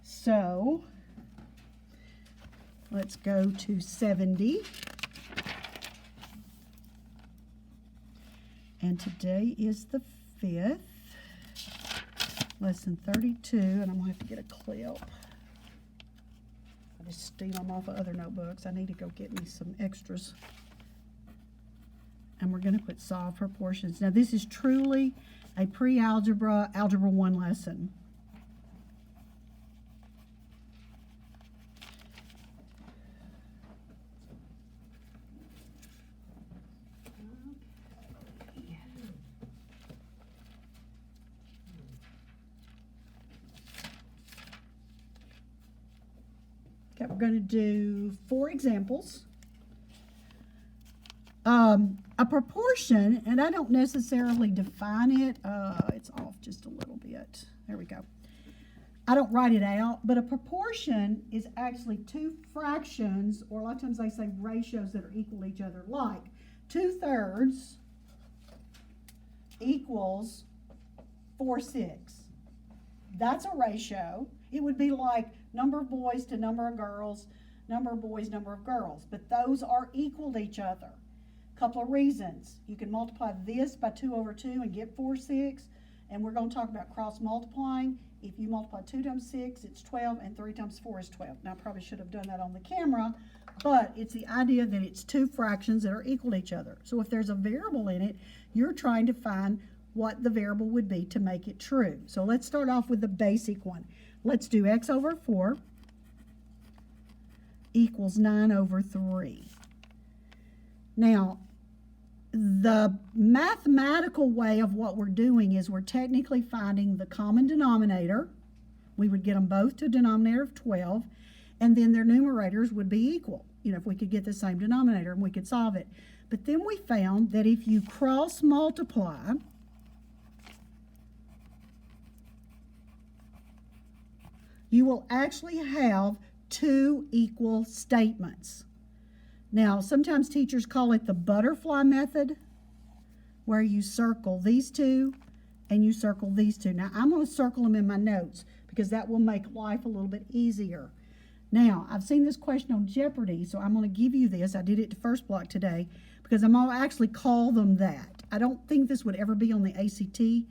So let's go to 70. And today is the 5th. Lesson 32, and I'm going to have to get a clip. I just steal them off of other notebooks. I need to go get me some extras. And we're going to put solve proportions. Now, this is truly a pre-algebra, Algebra 1 lesson. Okay, we're going to do 4 examples. A proportion, and I don't necessarily define it. It's off just a little bit. There we go. I don't write it out, but a proportion is actually 2 fractions, or a lot of times they say ratios that are equal to each other, like 2/3 equals 4/6. That's a ratio. It would be like number of boys to number of girls, number of boys, number of girls, but those are equal to each other. Couple of reasons. You can multiply this by 2/2 and get 4/6, and we're going to talk about cross multiplying. If you multiply 2 times 6, it's 12, and 3 times 4 is 12. Now, I probably should have done that on the camera, but it's the idea that it's 2 fractions that are equal to each other. So if there's a variable in it, you're trying to find what the variable would be to make it true. So let's start off with the basic one. Let's do x over 4 equals 9/3. Now, the mathematical way of what we're doing is we're technically finding the common denominator. We would get them both to a denominator of 12, and then their numerators would be equal. You know, if we could get the same denominator and we could solve it. But then we found that if you cross multiply, you will actually have 2 equal statements. Now, sometimes teachers call it the butterfly method, where you circle these 2 and you circle these 2. Now, I'm going to circle them in my notes because that will make life a little bit easier. Now, I've seen this question on Jeopardy, so I'm going to give you this. I did it to first block today because I'm going to actually call them that. I don't think this would ever be on the ACT,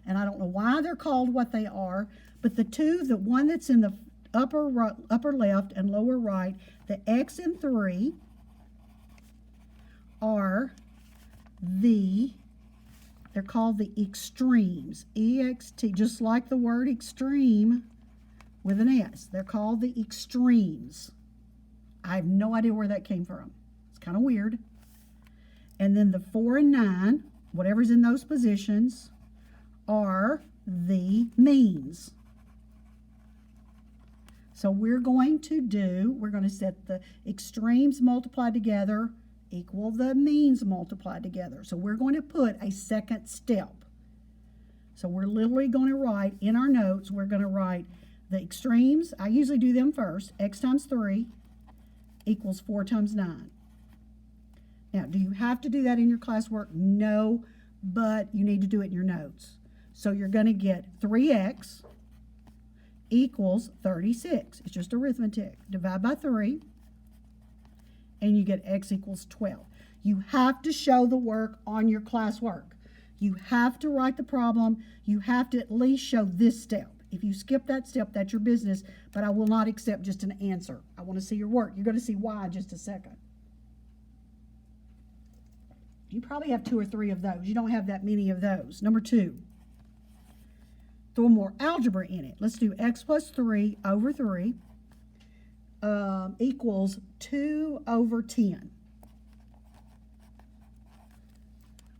and I don't know why they're called what they are, but the one that's in the upper left and lower right, the x and 3 are they're called the extremes, EXT, just like the word extreme with an S. They're called the extremes. I have no idea where that came from. It's kind of weird. And then the 4 and 9, whatever's in those positions, are the means. So we're going to set the extremes multiplied together equal the means multiplied together. So we're going to put a second step. So we're literally going to write in our notes, we're going to write the extremes. I usually do them first. X times 3 equals 4 times 9. Now, do you have to do that in your classwork? No, but you need to do it in your notes. So you're going to get 3x equals 36. It's just arithmetic. Divide by 3. And you get x equals 12. You have to show the work on your classwork. You have to write the problem. You have to at least show this step. If you skip that step, that's your business, but I will not accept just an answer. I want to see your work. You're going to see why in just a second. You probably have 2 or 3 of those. You don't have that many of those. Number 2, throw more algebra in it. Let's do x plus 3 over 3. Equals 2 over 10.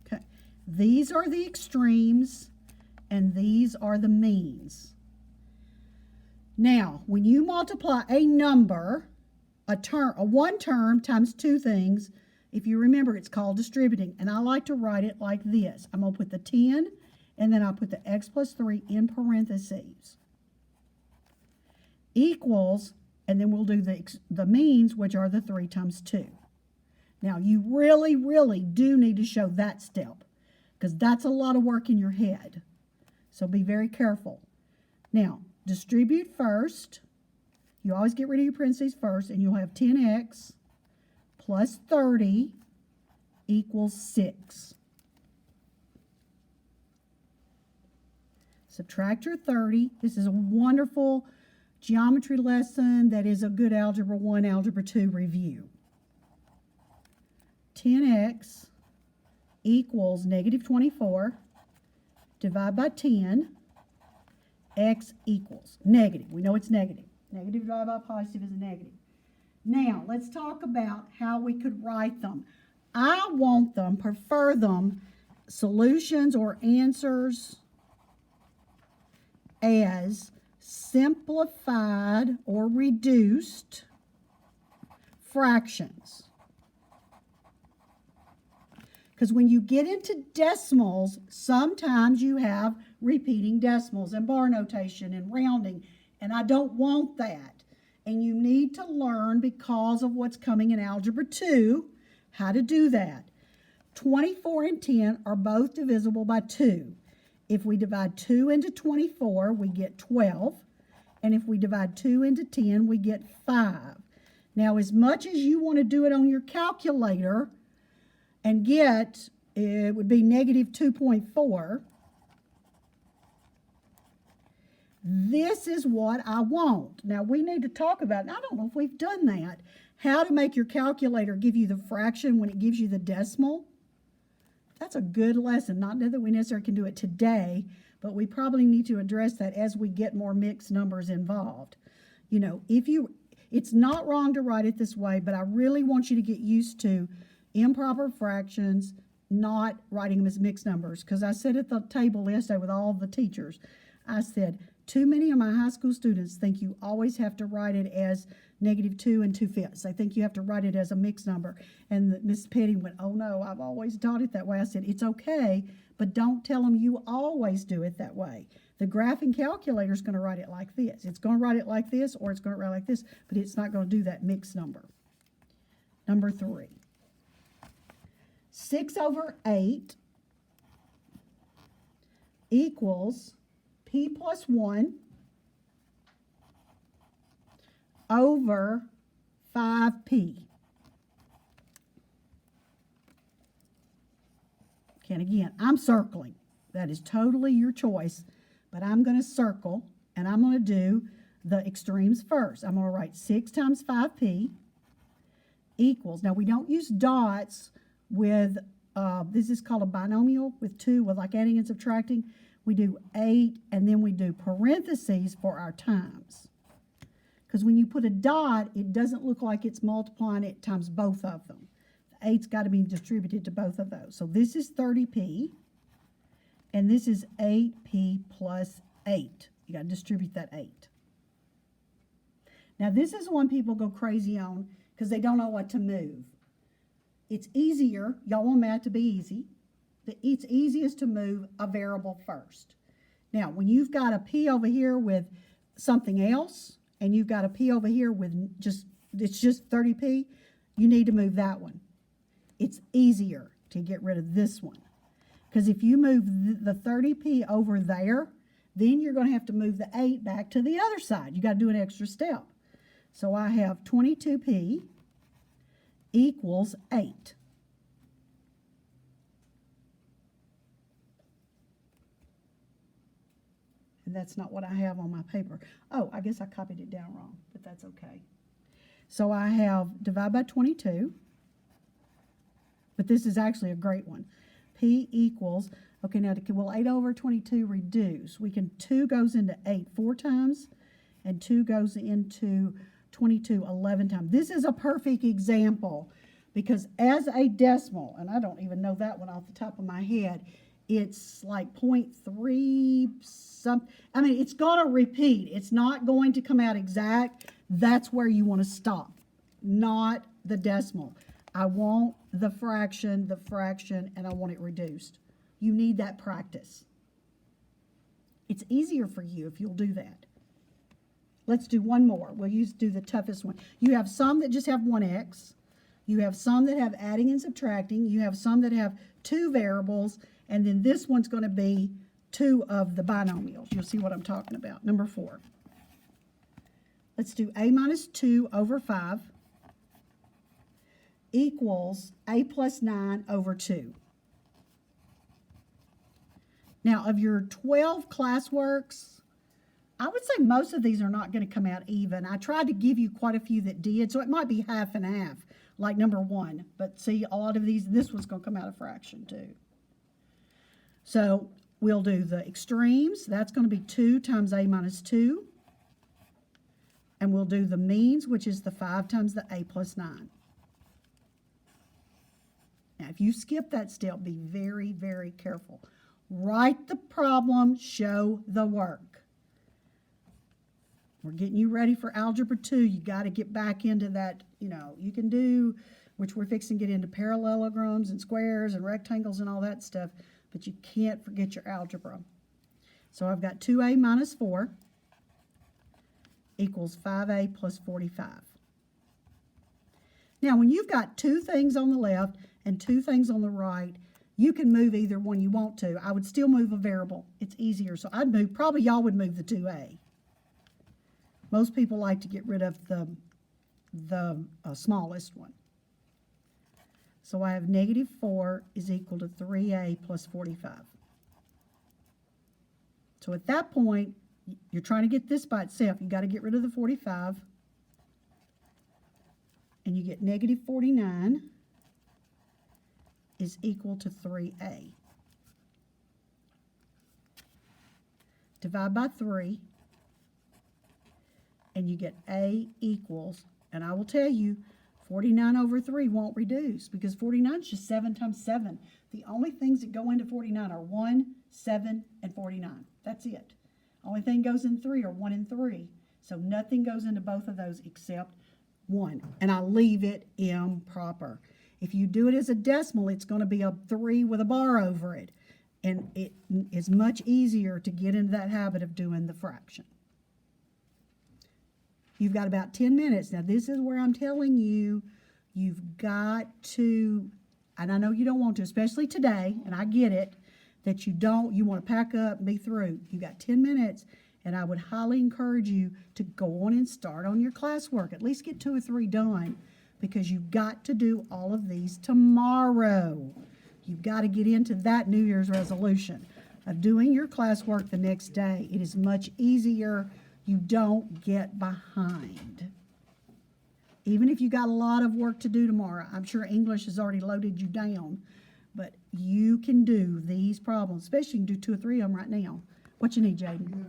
Okay, these are the extremes and these are the means. Now, when you multiply a number, a one term times 2 things, if you remember, it's called distributing, and I like to write it like this. I'm going to put the 10 and then I'll put the x plus 3 in parentheses. Equals, and then we'll do the means, which are the 3 times 2. Now, you really, really do need to show that step because that's a lot of work in your head. So be very careful. Now, distribute first. You always get rid of your parentheses first, and you'll have 10x plus 30 equals 6. Subtract your 30. This is a wonderful geometry lesson that is a good Algebra 1, Algebra 2 review. 10x equals negative 24. Divide by 10. X equals negative. We know it's negative. Negative divided by positive is a negative. Now, let's talk about how we could write them. I want them, prefer them, solutions or answers as simplified or reduced fractions. Because when you get into decimals, sometimes you have repeating decimals and bar notation and rounding, and I don't want that. And you need to learn, because of what's coming in Algebra 2, how to do that. 24 and 10 are both divisible by 2. If we divide 2 into 24, we get 12. And if we divide 2 into 10, we get 5. Now, as much as you want to do it on your calculator and get, it would be negative 2.4, this is what I want. Now, we need to talk about, and I don't know if we've done that, how to make your calculator give you the fraction when it gives you the decimal. That's a good lesson. Not that we necessarily can do it today, but we probably need to address that as we get more mixed numbers involved. You know, it's not wrong to write it this way, but I really want you to get used to improper fractions, not writing them as mixed numbers. Because I said at the table yesterday with all the teachers, I said, too many of my high school students think you always have to write it as negative 2 2/5. They think you have to write it as a mixed number. And Miss Petty went, oh no, I've always taught it that way. I said, it's okay, but don't tell them you always do it that way. The graphing calculator is going to write it like this. It's going to write it like this, or it's going to write it like this, but it's not going to do that mixed number. Number 3. 6 over 8 equals p plus 1 over 5p. Okay, and again, I'm circling. That is totally your choice, but I'm going to circle, and I'm going to do the extremes first. I'm going to write 6 times 5p equals, now we don't use dots with, this is called a binomial with 2, with like adding and subtracting. We do 8, and then we do parentheses for our times. Because when you put a dot, it doesn't look like it's multiplying it times both of them. The 8's got to be distributed to both of those. So this is 30p, and this is 8p plus 8. You got to distribute that 8. Now this is one people go crazy on because they don't know what to move. It's easier, y'all want math to be easy, it's easiest to move a variable first. Now, when you've got a p over here with something else, and you've got a p over here with it's just 30p, you need to move that one. It's easier to get rid of this one. Because if you move the 30p over there, then you're going to have to move the 8 back to the other side. You got to do an extra step. So I have 22p equals 8. And that's not what I have on my paper. Oh, I guess I copied it down wrong, but that's okay. So I have divide by 22, but this is actually a great one. P equals, okay, now will 8 over 22 reduce? 2 goes into 8 4 times, and 2 goes into 22 11 times. This is a perfect example because as a decimal, and I don't even know that one off the top of my head, it's like 0.3 something. I mean, it's going to repeat. It's not going to come out exact. That's where you want to stop, not the decimal. I want the fraction, and I want it reduced. You need that practice. It's easier for you if you'll do that. Let's do one more. We'll do the toughest one. You have some that just have 1x. You have some that have adding and subtracting. You have some that have 2 variables. And then this one's going to be 2 of the binomials. You'll see what I'm talking about. Number 4. let's do a minus 2 over 5 equals a plus 9 over 2. Now, of your 12 classworks, I would say most of these are not going to come out even. I tried to give you quite a few that did, so it might be half and half, like number 1. But see, a lot of these, this one's going to come out a fraction too. So we'll do the extremes. That's going to be 2 times a minus 2. And we'll do the means, which is the 5 times the a plus 9. Now, if you skip that step, be very, very careful. Write the problem, show the work. We're getting you ready for Algebra 2. You got to get back into that, you can do, which we're fixing to get into parallelograms and squares and rectangles and all that stuff, but you can't forget your algebra. So I've got 2a minus 4 equals 5a plus 45. Now, when you've got 2 things on the left and 2 things on the right, you can move either one you want to. I would still move a variable. It's easier. So I'd move, probably y'all would move the 2a. Most people like to get rid of the smallest one. So I have negative 4 is equal to 3a plus 45. So at that point, you're trying to get this by itself. You got to get rid of the 45. And you get negative 49 is equal to 3a. Divide by 3, and you get a equals, and I will tell you, 49 over 3 won't reduce because 49 is just 7 times 7. The only things that go into 49 are 1, 7, and 49. That's it. Only thing goes in 3 are 1 and 3. So nothing goes into both of those except 1. And I leave it improper. If you do it as a decimal, it's going to be a 3 with a bar over it. And it is much easier to get into that habit of doing the fraction. You've got about 10 minutes. Now, this is where I'm telling you, you've got to, and I know you don't want to, especially today, and I get it, that you want to pack up and be through. You've got 10 minutes, and I would highly encourage you to go on and start on your classwork. At least get 2 or 3 done, because you've got to do all of these tomorrow. You've got to get into that New Year's resolution of doing your classwork the next day. It is much easier. You don't get behind. Even if you got a lot of work to do tomorrow, I'm sure English has already loaded you down, but you can do these problems, especially you can do 2 or 3 of them right now. What you need, Jaden?